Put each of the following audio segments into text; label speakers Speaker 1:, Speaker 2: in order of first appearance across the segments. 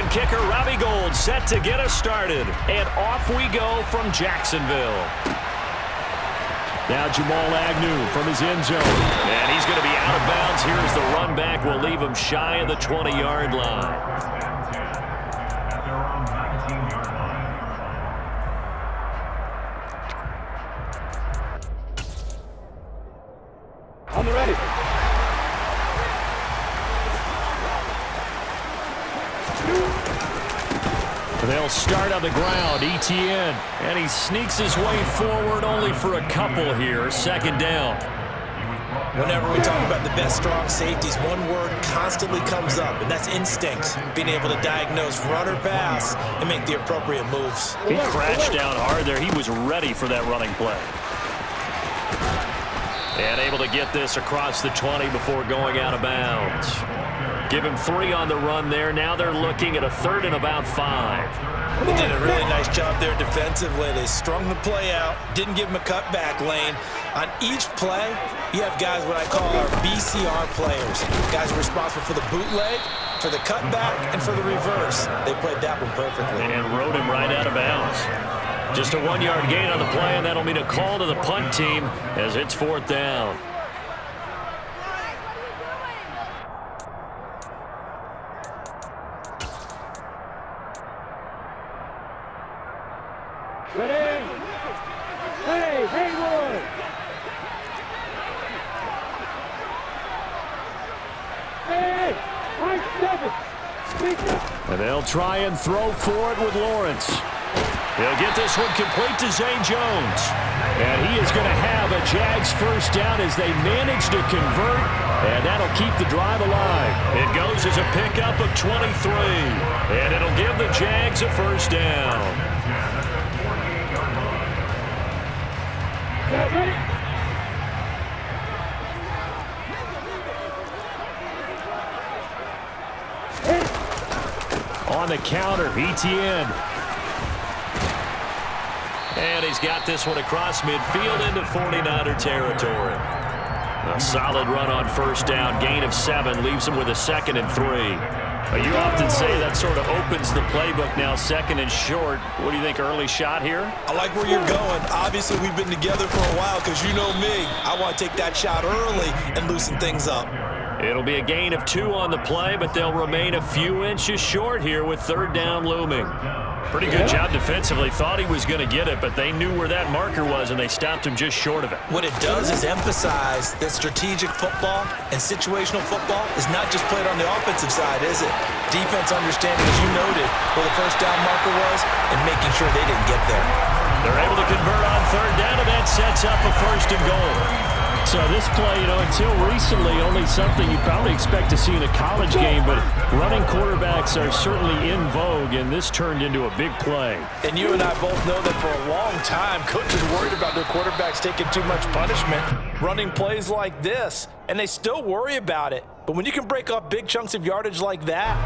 Speaker 1: kicker Robbie Gould set to get us started. And off we go from Jacksonville. Now Jamal Agnew from his end zone. And he's going to be out of bounds. Here's the run back. We'll leave him shy of the 20-yard line.
Speaker 2: On the ready.
Speaker 1: They'll start on the ground. Etienne. And he sneaks his way forward only for a couple here. Second down.
Speaker 3: Whenever we talk about the best strong safeties, one word constantly comes up, and that's instinct. Being able to diagnose run or pass and make the appropriate moves.
Speaker 1: He crashed down hard there. He was ready for that running play. And able to get this across the 20 before going out of bounds. Give him 3 on the run there. Now they're looking at a 3rd and about 5.
Speaker 3: They did a really nice job there defensively. They strung the play out, didn't give him a cutback lane. On each play, you have guys what I call our BCR players. Guys are responsible for the bootleg, for the cutback, and for the reverse. They played that one perfectly.
Speaker 1: And rode him right out of bounds. Just a 1-yard gain on the play, and that'll mean a call to the punt team as it's 4th down.
Speaker 2: Ready? Hey, Haywood! Hey,
Speaker 1: and they'll try and throw for it with Lawrence. He'll get this one complete to Zay Jones. And he is going to have a Jags first down as they manage to convert, and that'll keep the drive alive. It goes as a pickup of 23, and it'll give the Jags a first down. On the counter, Etienne. And he's got this one across midfield into 49er territory. A solid run on first down, gain of 7, leaves him with a 2nd and 3. You often say that sort of opens the playbook now, 2nd and short. What do you think, early shot here?
Speaker 3: I like where you're going. Obviously, we've been together for a while because you know me. I want to take that shot early and loosen things up.
Speaker 1: It'll be a gain of 2 on the play, but they'll remain a few inches short here with 3rd down looming. Pretty good job defensively. Thought he was going to get it, but they knew where that marker was, and they stopped him just short of it.
Speaker 3: What it does is emphasize that strategic football and situational football is not just played on the offensive side, is it? Defense understanding, as you noted, where the first down marker was and making sure they didn't get there.
Speaker 1: They're able to convert on 3rd down, and that sets up a 1st and goal. So this play, until recently, only something you probably expect to see in a college game, but running quarterbacks are certainly in vogue, and this turned into a big play.
Speaker 3: And you and I both know that for a long time, coaches worried about their quarterbacks taking too much punishment, running plays like this, and they still worry about it. But when you can break up big chunks of yardage like that,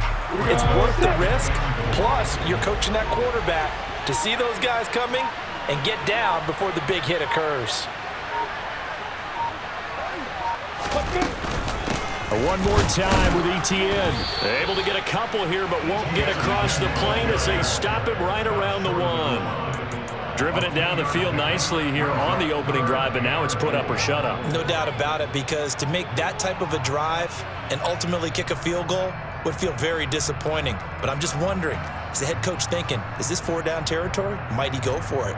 Speaker 3: it's worth the risk. Plus, you're coaching that quarterback to see those guys coming and get down before the big hit occurs.
Speaker 1: One more time with Etienne. Able to get a couple here, but won't get across the plane as they stop him right around the 1. Driven it down the field nicely here on the opening drive, but now it's put up or shut up.
Speaker 3: No doubt about it, because to make that type of a drive and ultimately kick a field goal would feel very disappointing. But I'm just wondering, is the head coach thinking, is this 4 down territory? Might he go for it?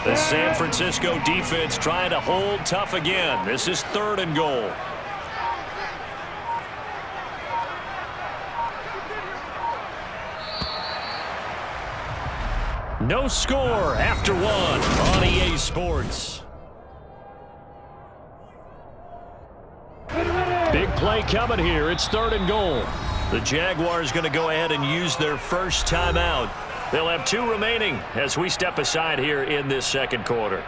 Speaker 1: The San Francisco defense trying to hold tough again. This is 3rd and goal. No score after 1 on EA Sports. Big play coming here. It's 3rd and goal. The Jaguars going to go ahead and use their first timeout. They'll have 2 remaining as we step aside here in this 2nd quarter.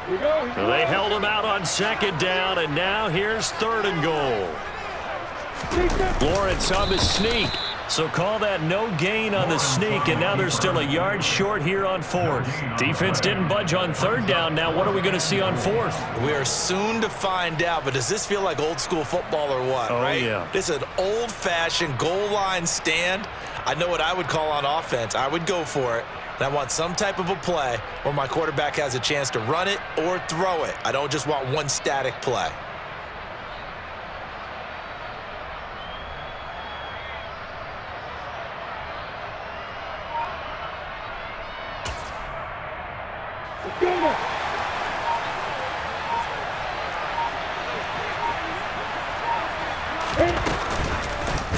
Speaker 2: Here we go.
Speaker 1: They held him out on 2nd down, and now here's 3rd and goal. Lawrence on the sneak. So call that no gain on the sneak, and now they're still a yard short here on fourth. Defense didn't budge on third down. Now what are we going to see on fourth?
Speaker 3: We are soon to find out, but does this feel like old school football or what, right?
Speaker 1: Yeah.
Speaker 3: This is an old-fashioned goal line stand. I know what I would call on offense. I would go for it. And I want some type of a play where my quarterback has a chance to run it or throw it. I don't just want one static play.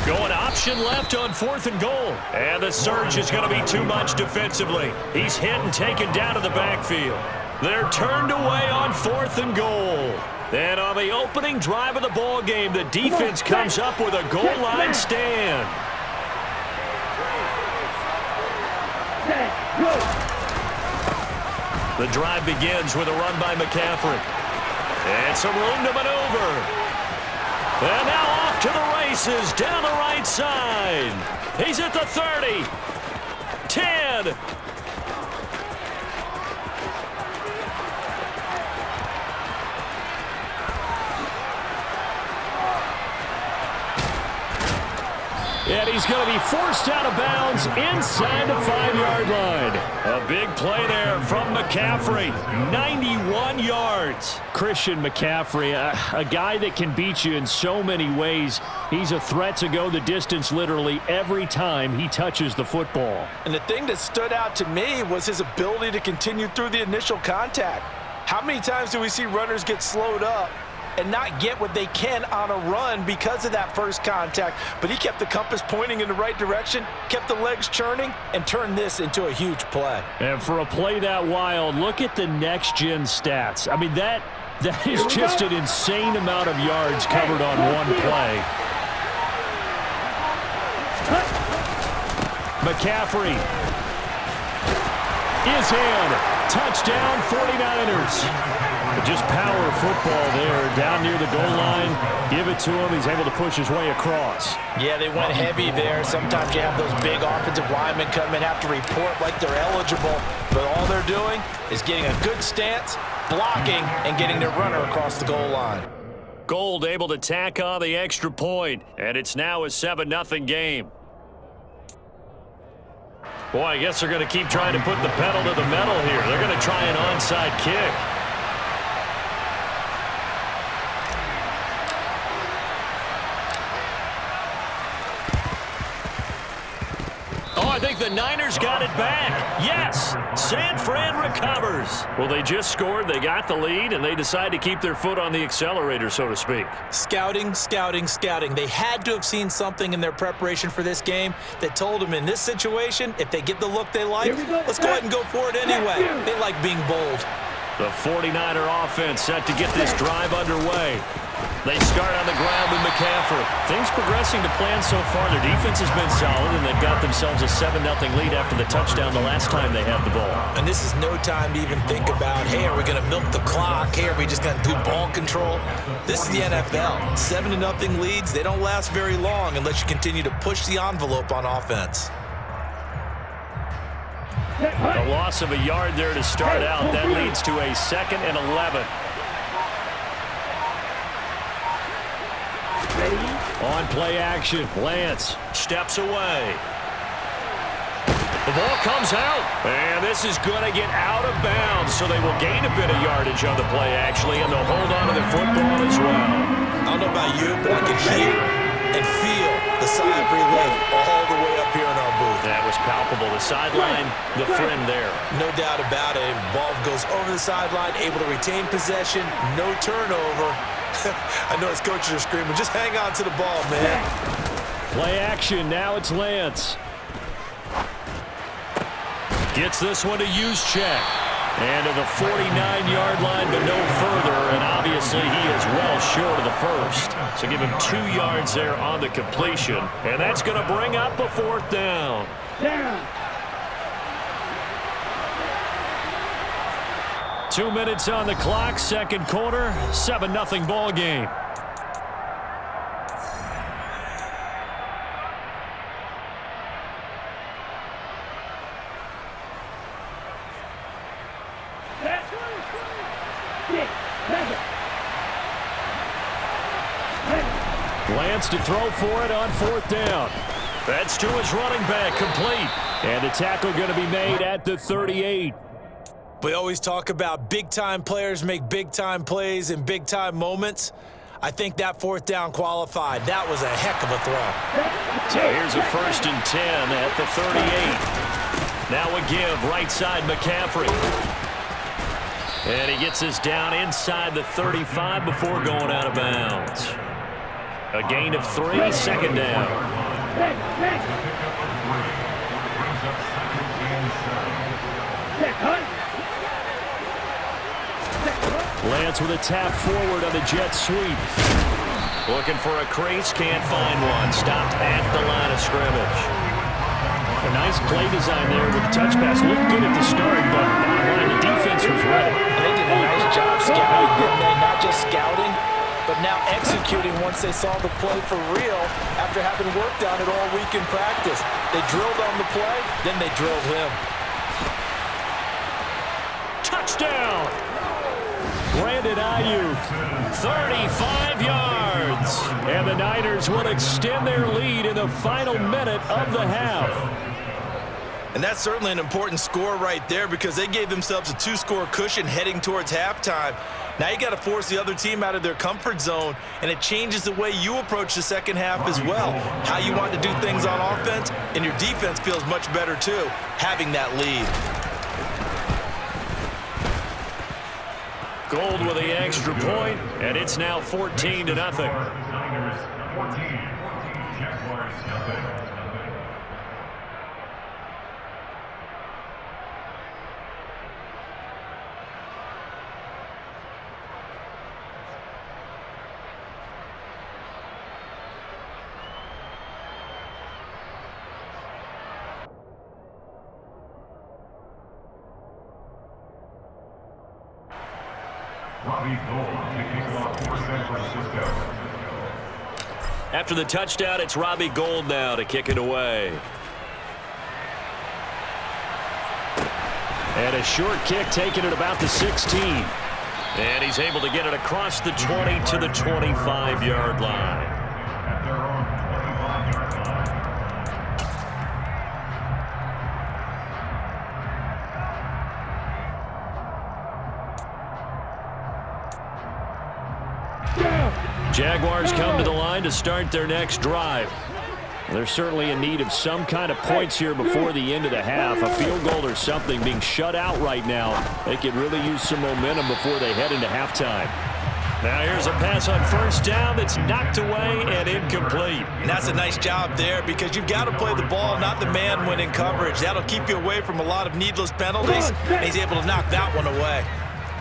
Speaker 1: Going option left on 4th and goal. And the surge is going to be too much defensively. He's hit and taken down to the backfield. They're turned away on 4th and goal. And on the opening drive of the ball game, the defense comes up with a goal line stand. The drive begins with a run by McCaffrey. And some room to maneuver. And now off to the races down the right side. He's at the 30. 10. And he's going to be forced out of bounds inside the 5-yard line. A big play there from McCaffrey. 91 yards. Christian McCaffrey, a guy that can beat you in so many ways. He's a threat to go the distance literally every time he touches the football.
Speaker 3: And the thing that stood out to me was his ability to continue through the initial contact. How many times do we see runners get slowed up and not get what they can on a run because of that first contact? But he kept the compass pointing in the right direction, kept the legs churning, and turned this into a huge play.
Speaker 1: And for a play that wild, look at the next-gen stats. I mean, that is just an insane amount of yards covered on one play. McCaffrey is in. Touchdown, 49ers. Just power football there down near the goal line. Give it to him. He's able to push his way across.
Speaker 3: Yeah, they went heavy there. Sometimes you have those big offensive linemen come in, have to report like they're eligible. But all they're doing is getting a good stance, blocking, and getting their runner across the goal line.
Speaker 1: Gold able to tack on the extra point, and it's now a 7-0 game. Boy, I guess they're going to keep trying to put the pedal to the metal here. They're going to try an onside kick. I think the Niners got it back. Yes, San Fran recovers. Well, they just scored, they got the lead, and they decide to keep their foot on the accelerator, so to speak.
Speaker 3: Scouting, scouting, scouting. They had to have seen something in their preparation for this game that told them in this situation, if they get the look they like, let's go ahead and go for it anyway. They like being bold.
Speaker 1: The 49er offense set to get this drive underway. They start on the ground with McCaffrey. Things progressing to plan so far. Their defense has been solid, and they've got themselves a 7-0 lead after the touchdown the last time they had the ball.
Speaker 3: And this is no time to even think about, hey, are we going to milk the clock? Hey, are we just going to do ball control? This is the NFL. 7-0 leads, they don't last very long unless you continue to push the envelope on offense.
Speaker 1: A loss of a yard there to start out. That leads to a 2nd and 11. On play action, Lance steps away. The ball comes out, and this is going to get out of bounds, so they will gain a bit of yardage on the play, actually, and they'll hold on to the football as well.
Speaker 3: I don't know about you, but I can hear and feel the sigh of relief all the way up here in our booth.
Speaker 1: That was palpable. The sideline, the friend there.
Speaker 3: No doubt about it. Ball goes over the sideline, able to retain possession, no turnover. I know his coaches are screaming, just hang on to the ball, man.
Speaker 1: Play action, now it's Lance. Gets this one to use check. And to the 49-yard line, but no further. And obviously he is well short of the first. So give him 2 yards there on the completion. And that's going to bring up a 4th down. 2 minutes on the clock, second quarter, 7-0 ball game. Lance to throw for it on 4th down. That's to his running back, complete. And the tackle going to be made at the 38.
Speaker 3: We always talk about big-time players make big-time plays in big-time moments. I think that 4th down qualified. That was a heck of a throw.
Speaker 1: So here's a 1st and 10 at the 38. Now a give, right side McCaffrey. And he gets us down inside the 35 before going out of bounds. A gain of 3, 2nd down. Lance with a tap forward on the jet sweep. Looking for a crease, can't find one. Stopped at the line of scrimmage. A nice play design there with the touch pass. Looked good at the start, but bottom line, the defense was ready.
Speaker 3: They did a nice job scouting, didn't they? Not just scouting, but now executing once they saw the play for real after having worked on it all week in practice. They drilled on the play, then they drilled him.
Speaker 1: Touchdown! Brandon Ayuk, 35 yards. And the Niners will extend their lead in the final minute of the half.
Speaker 3: And that's certainly an important score right there because they gave themselves a 2-score cushion heading towards halftime. Now you got to force the other team out of their comfort zone, and it changes the way you approach the second half as well. How you want to do things on offense, and your defense feels much better too, having that lead.
Speaker 1: Gold with the extra point, and it's now 14-0.
Speaker 4: Niners 14, Jaguars nothing.
Speaker 1: After the touchdown, it's Robbie Gould now to kick it away. And a short kick taken at about the 16. And he's able to get it across the 20 to the 25-yard line.
Speaker 4: At their own 25-yard line.
Speaker 1: Jaguars come to the line to start their next drive. They're certainly in need of some kind of points here before the end of the half. A field goal or something. Being shut out right now, they could really use some momentum before they head into halftime. Now here's a pass on 1st down that's knocked away and incomplete.
Speaker 3: And that's a nice job there because you've got to play the ball, not the man when in coverage. That'll keep you away from a lot of needless penalties, and he's able to knock that one away.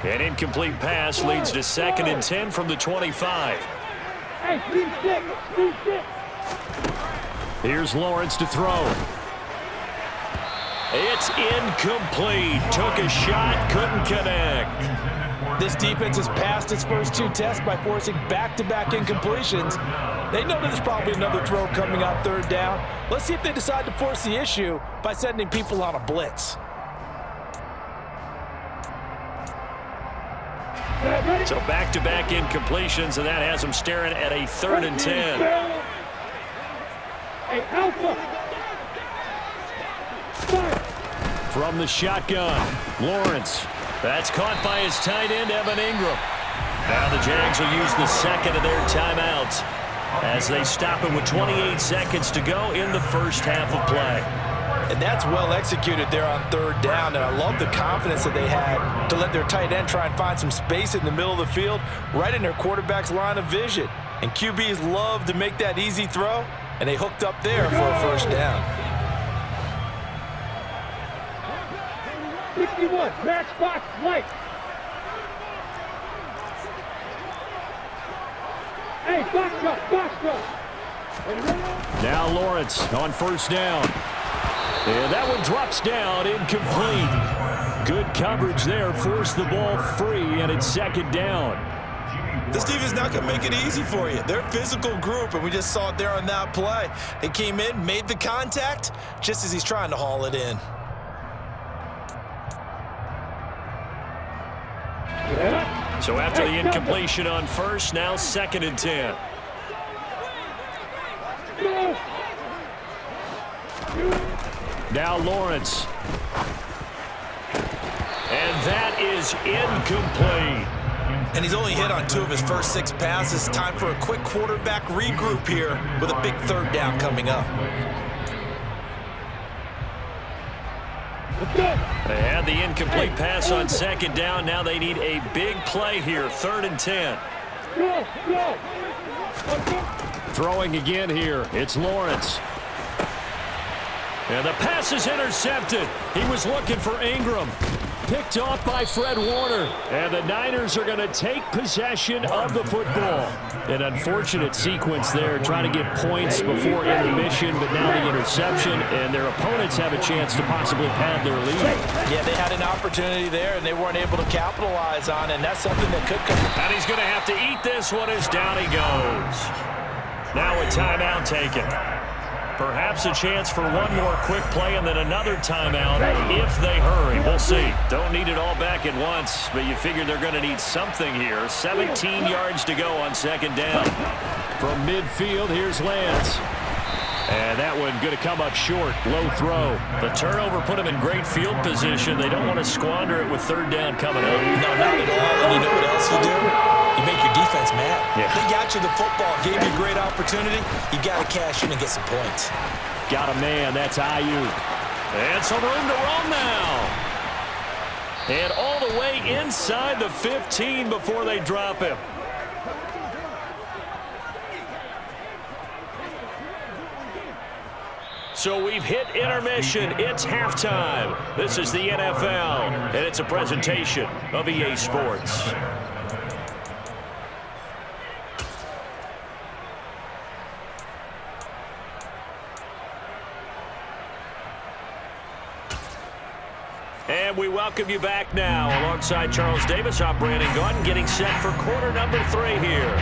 Speaker 1: An incomplete pass leads to 2nd and 10 from the 25.
Speaker 2: Hey, 3-6.
Speaker 1: Here's Lawrence to throw. It's incomplete. Took a shot, couldn't connect.
Speaker 3: This defense has passed its first 2 tests by forcing back-to-back incompletions. They know there's probably another throw coming on 3rd down. Let's see if they decide to force the issue by sending people on a blitz.
Speaker 1: So back-to-back incompletions, and that has them staring at a 3rd and 10.
Speaker 2: Hey, Alpha.
Speaker 1: From the shotgun, Lawrence. That's caught by his tight end, Evan Ingram. Now the Jags will use the 2nd of their timeouts as they stop it with 28 seconds to go in the first half of play.
Speaker 3: And that's well executed there on 3rd down, and I love the confidence that they had to let their tight end try and find some space in the middle of the field, right in their quarterback's line of vision. And QBs love to make that easy throw, and they hooked up there for a 1st down.
Speaker 2: 61, matchbox light. Hey, box truck.
Speaker 1: Now Lawrence on 1st down. And that one drops down, incomplete. Good coverage there, forced the ball free, and it's 2nd down.
Speaker 3: This defense is not going to make it easy for you. They're a physical group, and we just saw it there on that play. They came in, made the contact, just as he's trying to haul it in.
Speaker 1: So after the incompletion on 1st, now 2nd and 10. Now Lawrence. And that is incomplete.
Speaker 3: And he's only hit on 2 of his first 6 passes. Time for a quick quarterback regroup here with a big 3rd down coming up.
Speaker 1: They had the incomplete pass on 2nd down. Now they need a big play here, 3rd and 10. Throwing again here. It's Lawrence. And the pass is intercepted. He was looking for Ingram. Picked off by Fred Warner. And the Niners are going to take possession of the football. An unfortunate sequence there, trying to get points before intermission, but now the interception, and their opponents have a chance to possibly pad their lead.
Speaker 3: Yeah, they had an opportunity there, and they weren't able to capitalize on it, and that's something that could come.
Speaker 1: And he's going to have to eat this one as down he goes. Now a timeout taken. Perhaps a chance for one more quick play and then another timeout if they hurry. We'll see. Don't need it all back at once, but you figure they're going to need something here. 17 yards to go on 2nd down. From midfield, here's Lance. And that one going to come up short. Low throw. The turnover put him in great field position. They don't want to squander it with 3rd down coming up.
Speaker 3: No, not at all. And you know what else you do? You make your defense mad.
Speaker 1: Yeah.
Speaker 3: They got you the football, gave you a great opportunity. You got to cash in and get some points.
Speaker 1: Got a man. That's Ayuk. And some room to roam now. And all the way inside the 15 before they drop him. So we've hit intermission. It's halftime. This is the NFL, and it's a presentation of EA Sports. And we welcome you back now. Alongside Charles Davis, I'm Brandon Gunn, getting set for quarter number 3 here.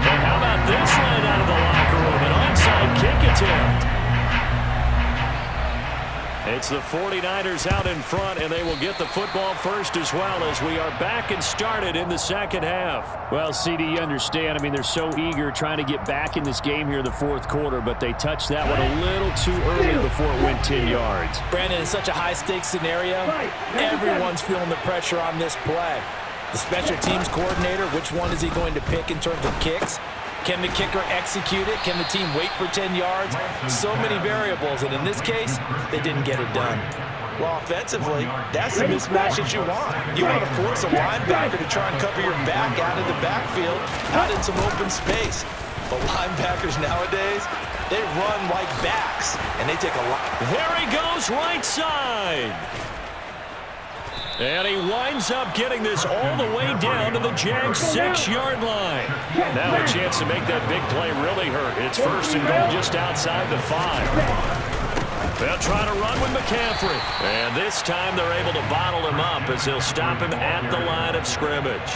Speaker 1: And how about this line out of the locker room? An onside kick attempt. It's the 49ers out in front, and they will get the football first as well as we are back and started in the 2nd half. Well, CD, you understand. I mean, they're so eager trying to get back in this game here in the 4th quarter, but they touched that one a little too early before it went 10 yards.
Speaker 3: Brandon, in such a high-stakes scenario, everyone's feeling the pressure on this play. The special teams coordinator, which one is he going to pick in terms of kicks? Can the kicker execute it? Can the team wait for 10 yards? So many variables, and in this case, they didn't get it done. Well, offensively, that's the mismatch that you want. You want to force a linebacker to try and cover your back out of the backfield, out in some open space. But linebackers nowadays, they run like backs, and they take a lot.
Speaker 1: There he goes, right side. And he winds up getting this all the way down to the Jags' 6-yard line. Now a chance to make that big play really hurt. It's 1st and goal just outside the 5. They'll try to run with McCaffrey. And this time they're able to bottle him up as they'll stop him at the line of scrimmage.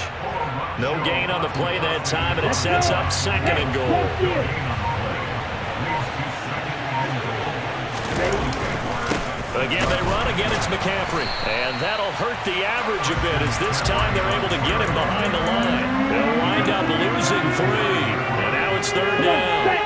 Speaker 1: No gain on the play that time, and it sets up 2nd and goal. Again, they run. Again, it's McCaffrey. And that'll hurt the average a bit as this time they're able to get him behind the line. They'll wind up losing 3. And now it's 3rd down.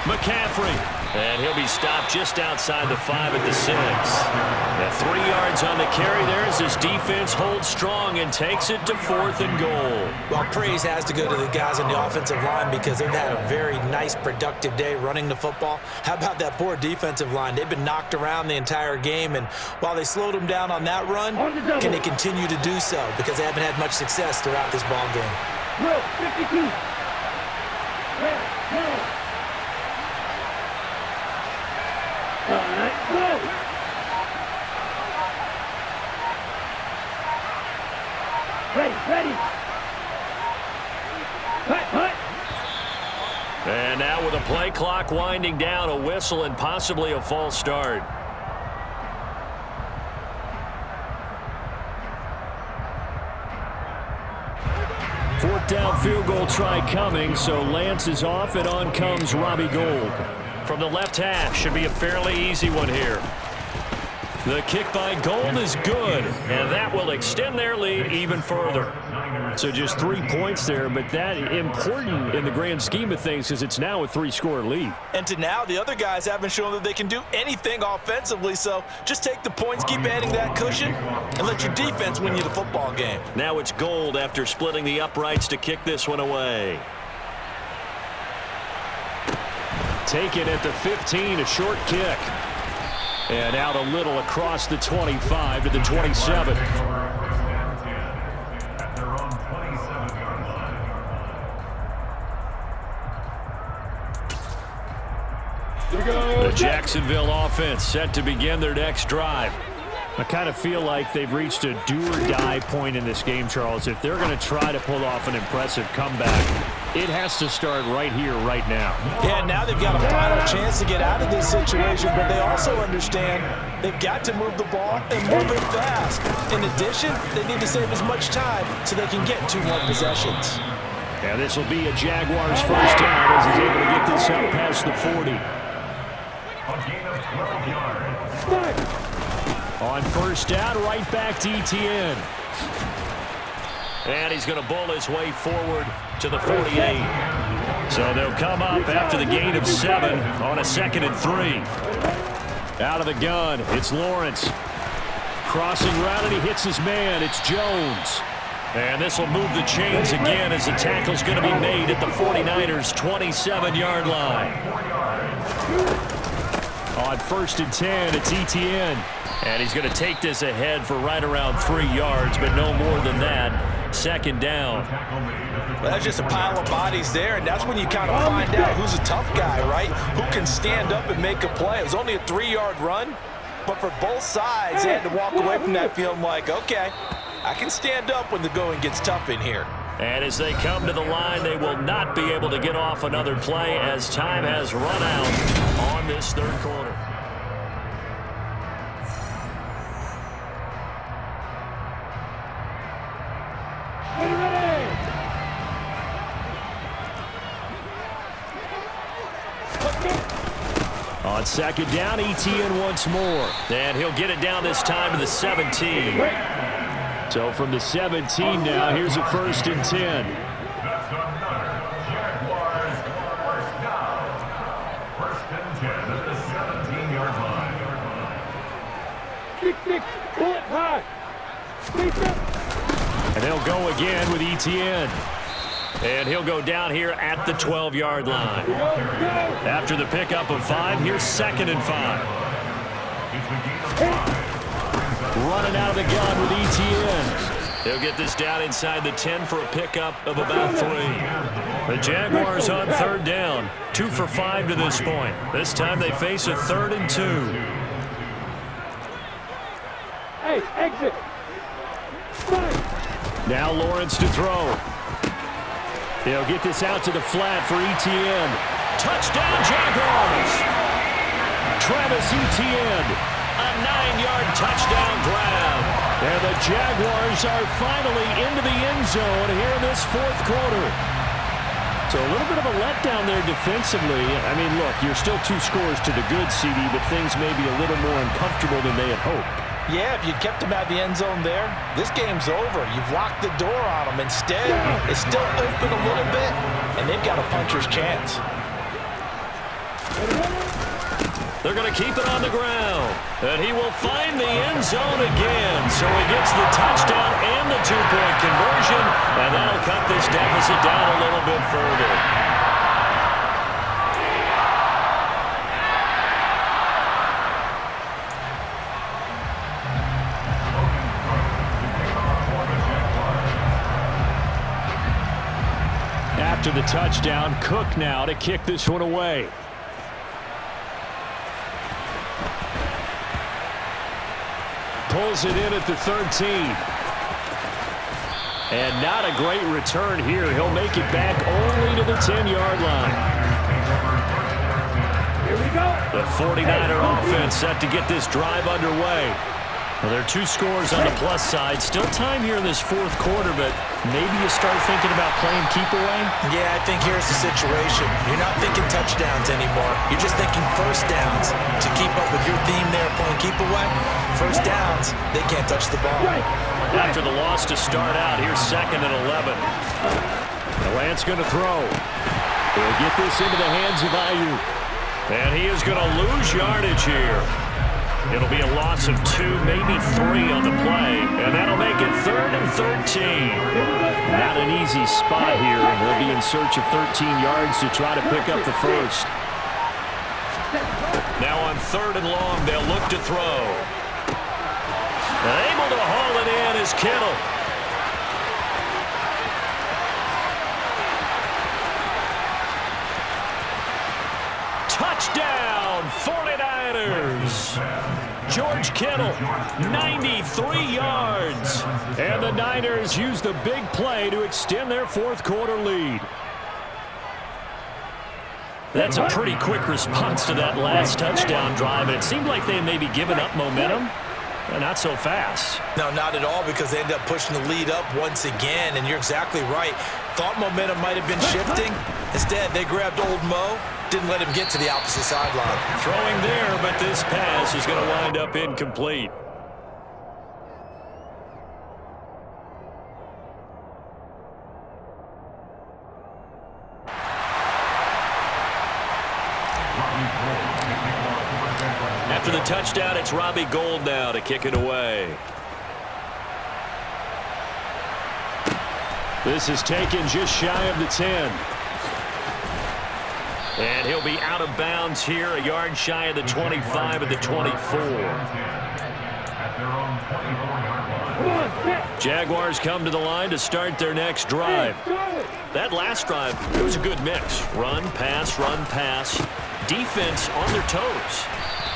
Speaker 1: McCaffrey. And he'll be stopped just outside the 5 at the 6. Now 3 yards on the carry there as his defense holds strong and takes it to 4th and goal.
Speaker 3: Well, praise has to go to the guys on the offensive line because they've had a very nice, productive day running the football. How about that poor defensive line? They've been knocked around the entire game, and while they slowed them down on that run, can they continue to do so? Because they haven't had much success throughout this ball game.
Speaker 2: Drill, 52. All right, go. Ready. Hut.
Speaker 1: And now with a play clock winding down, a whistle and possibly a false start. Fourth down field goal try coming, so Lance is off, and on comes Robbie Gould. From the left half, should be a fairly easy one here. The kick by Gold is good, and that will extend their lead even further. So just 3 points there, but that important in the grand scheme of things because it's now a 3-score lead.
Speaker 3: And to now, the other guys haven't shown that they can do anything offensively, so just take the points, keep adding that cushion, and let your defense win you the football game.
Speaker 1: Now it's Gold after splitting the uprights to kick this one away. Taken at the 15, a short kick. And out a little across the 25 to the 27. The Jacksonville offense set to begin their next drive. I kind of feel like they've reached a do-or-die point in this game, Charles. If they're going to try to pull off an impressive comeback, it has to start right here, right now.
Speaker 3: Yeah, now they've got a final chance to get out of this situation, but they also understand they've got to move the ball and move it fast. In addition, they need to save as much time so they can get 2 more possessions.
Speaker 1: And this will be a Jaguars first down as he's able to get this up past the 40.
Speaker 4: A gain of 12 yards.
Speaker 1: On first down, right back to Etienne. And he's going to bull his way forward to the 48. So they'll come up after the gain of 7 on a 2nd and 3. Out of the gun, it's Lawrence. Crossing route, and he hits his man. It's Jones. And this will move the chains again as the tackle's going to be made at the 49ers' 27-yard line. On 1st and 10, it's Etienne. And he's going to take this ahead for right around 3 yards, but no more than that. 2nd down.
Speaker 3: Well, that's just a pile of bodies there, and that's when you kind of find out who's a tough guy, right? Who can stand up and make a play. It was only a 3-yard run, but for both sides, they had to walk away from that feeling like, okay, I can stand up when the going gets tough in here.
Speaker 1: And as they come to the line, they will not be able to get off another play as time has run out on this 3rd quarter. On 2nd down, Etienne once more. And he'll get it down this time to the 17. So from the 17 now, here's a 1st and 10.
Speaker 4: That's another Jaguars first down. 1st and 10 at the 17-yard line.
Speaker 2: Pull it high.
Speaker 1: And they'll go again with Etienne. And he'll go down here at the 12-yard line. After the pickup of 5, here's 2nd and 5. Running out of the gun with Etienne. They'll get this down inside the 10 for a pickup of about 3. The Jaguars on 3rd down. 2 for 5 to this point. This time they face a 3rd and 2.
Speaker 2: Hey, exit.
Speaker 1: Now Lawrence to throw. They'll get this out to the flat for Etienne. Touchdown, Jaguars! Travis Etienne, a 9-yard touchdown grab. And the Jaguars are finally into the end zone here in this 4th quarter. So a little bit of a letdown there defensively. I mean, look, you're still 2 scores to the good, CD, but things may be a little more uncomfortable than they had hoped.
Speaker 3: Yeah, if you kept them out the end zone there, this game's over. You've locked the door on them. Instead, it's still open a little bit, and they've got a puncher's chance.
Speaker 1: They're going to keep it on the ground, and he will find the end zone again. So he gets the touchdown and the 2-point conversion, and that'll cut this deficit down a little bit further. After the touchdown, Cook now to kick this one away. Pulls it in at the 13. And not a great return here. He'll make it back only to the 10-yard line.
Speaker 2: Here we go.
Speaker 1: The 49er offense set to get this drive underway. Well, there are 2 scores on the plus side. Still time here in this fourth quarter, but maybe you start thinking about playing keep away?
Speaker 3: Yeah, I think here's the situation. You're not thinking touchdowns anymore. You're just thinking first downs. To keep up with your theme there, playing keep away, first downs, they can't touch the ball.
Speaker 1: After the loss to start out, here's 2nd and 11. Lance going to throw. He'll get this into the hands of Ayuk. And he is going to lose yardage here. It'll be a loss of 2, maybe 3 on the play, and that'll make it 3rd and 13. Not an easy spot here. They'll be in search of 13 yards to try to pick up the first. Now on 3rd and long, they'll look to throw. Able to haul it in is Kittle. Touchdown, 49ers. George Kittle, 93 yards. And the Niners use the big play to extend their fourth quarter lead. That's a pretty quick response to that last touchdown drive, and it seemed like they had maybe given up momentum. Not so fast.
Speaker 3: No, not at all, because they ended up pushing the lead up once again, and you're exactly right. Thought momentum might have been shifting. Instead, they grabbed old Mo, didn't let him get to the opposite sideline.
Speaker 1: Throwing there, but this pass is going to wind up incomplete. After the touchdown, it's Robbie Gould now to kick it away. This is taken just shy of the 10. And he'll be out of bounds here, a yard shy of the 25 at the 24. Jaguars come to the line to start their next drive. That last drive, it was a good mix. Run, pass, defense on their toes.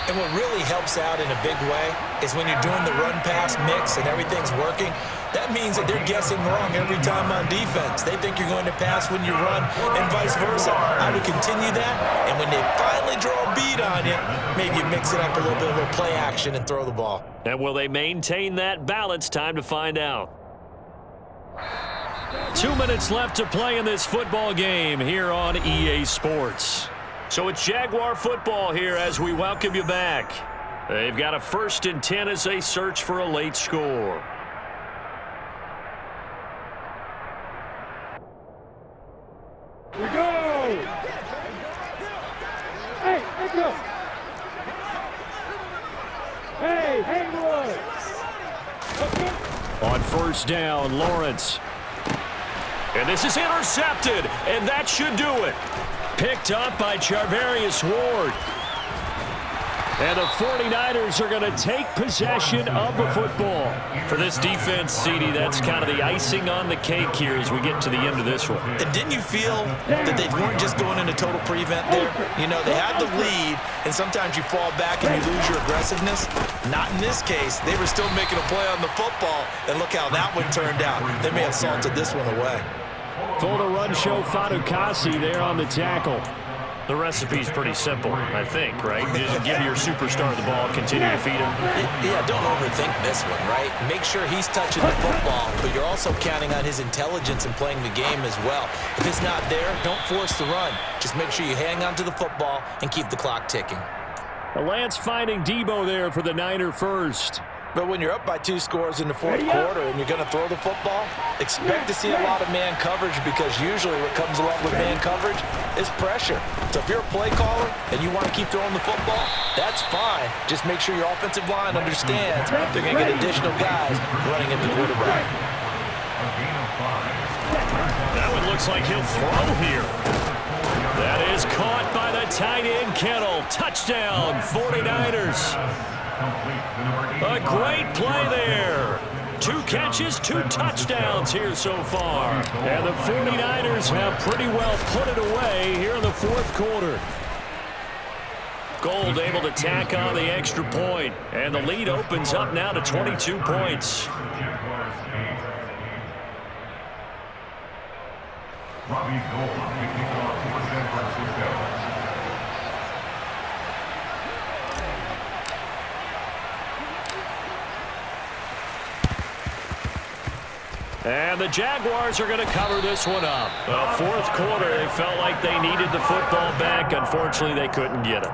Speaker 3: And what really helps out in a big way is when you're doing the run-pass mix and everything's working, that means that they're guessing wrong every time on defense. They think you're going to pass when you run and vice versa. I would continue that, and when they finally draw a beat on you, maybe you mix it up a little bit, a little play action, and throw the ball.
Speaker 1: And will they maintain that balance? Time to find out. 2 minutes left to play in this football game here on EA Sports. So it's Jaguar football here as we welcome you back. They've got a 1st and 10 as they search for a late score.
Speaker 2: We go! Hey, let's go! Hey, Haywood!
Speaker 1: On 1st down, Lawrence. And this is intercepted, and that should do it. Picked up by Charvarius Ward. And the 49ers are going to take possession of the football. For this defense, CD, that's kind of the icing on the cake here as we get to the end of this one.
Speaker 3: And didn't you feel that they weren't just going into total prevent there? You know, they had the lead, and sometimes you fall back and you lose your aggressiveness. Not in this case. They were still making a play on the football, and look how that one turned out. They may have salted this one away.
Speaker 1: Full to run show Fadukasi there on the tackle. The recipe's pretty simple, I think, right? Just give your superstar the ball, continue to feed him.
Speaker 3: Yeah, don't overthink this one, right? Make sure he's touching the football, but you're also counting on his intelligence in playing the game as well. If it's not there, don't force the run. Just make sure you hang on to the football and keep the clock ticking.
Speaker 1: Lance finding Debo there for the Niner first.
Speaker 3: But when you're up by 2 scores in the fourth quarter and you're going to throw the football, expect to see a lot of man coverage, because usually what comes along with man coverage is pressure. So if you're a play caller and you want to keep throwing the football, that's fine. Just make sure your offensive line understands they're going to get additional guys running at the quarterback.
Speaker 1: That one looks like he'll throw here. That is caught by the tight end Kittle. Touchdown, 49ers. A great play there. 2 catches, 2 touchdowns here so far. And the 49ers have pretty well put it away here in the fourth quarter. Gould able to tack on the extra point. And the lead opens up now to 22 points.
Speaker 4: Robbie Gould kicking off for San Francisco.
Speaker 1: And the Jaguars are going to cover this one up. Well, fourth quarter, they felt like they needed the football back. Unfortunately, they couldn't get it.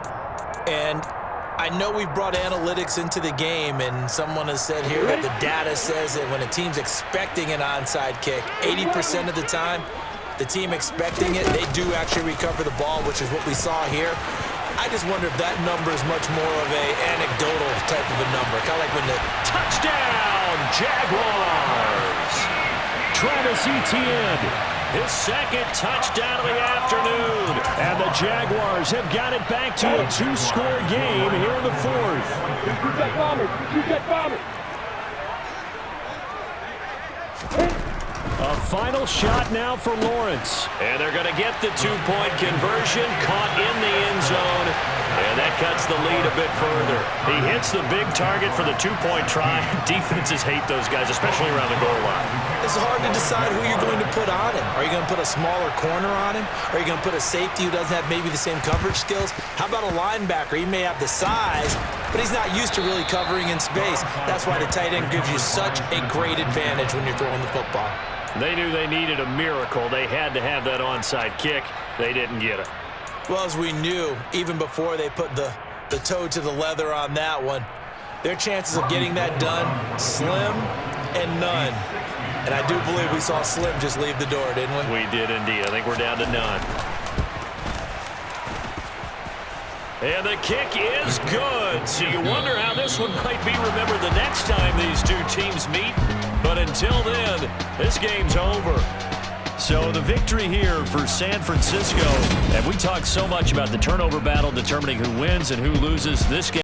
Speaker 3: And I know we've brought analytics into the game, and someone has said here that the data says that when a team's expecting an onside kick, 80% of the time, the team expecting it, they do actually recover the ball, which is what we saw here. I just wonder if that number is much more of a anecdotal type of a number. Kind of like when the
Speaker 1: Touchdown, Jaguars! Travis Etienne, his second touchdown of the afternoon. And the Jaguars have got it back to a two-score game here in the fourth.
Speaker 2: Shoot that bomber. Shoot that bomber.
Speaker 1: A final shot now for Lawrence. And they're going to get the two-point conversion, caught in the end zone. And that cuts the lead a bit further. He hits the big target for the two-point try. Defenses hate those guys, especially around the goal line.
Speaker 3: It's hard to decide who you're going to put on him. Are you going to put a smaller corner on him? Are you going to put a safety who doesn't have maybe the same coverage skills? How about a linebacker? He may have the size, but he's not used to really covering in space. That's why the tight end gives you such a great advantage when you're throwing the football.
Speaker 1: They knew they needed a miracle. They had to have that onside kick. They didn't get it.
Speaker 3: Well, as we knew, even before they put the toe to the leather on that one, their chances of getting that done, slim and none. And I do believe we saw Slim just leave the door, didn't we?
Speaker 1: We did indeed. I think we're down to none. And the kick is good. So you wonder how this one might be remembered the next time these two teams meet. But until then, this game's over. So the victory here for San Francisco. And we talked so much about the turnover battle determining who wins and who loses this game.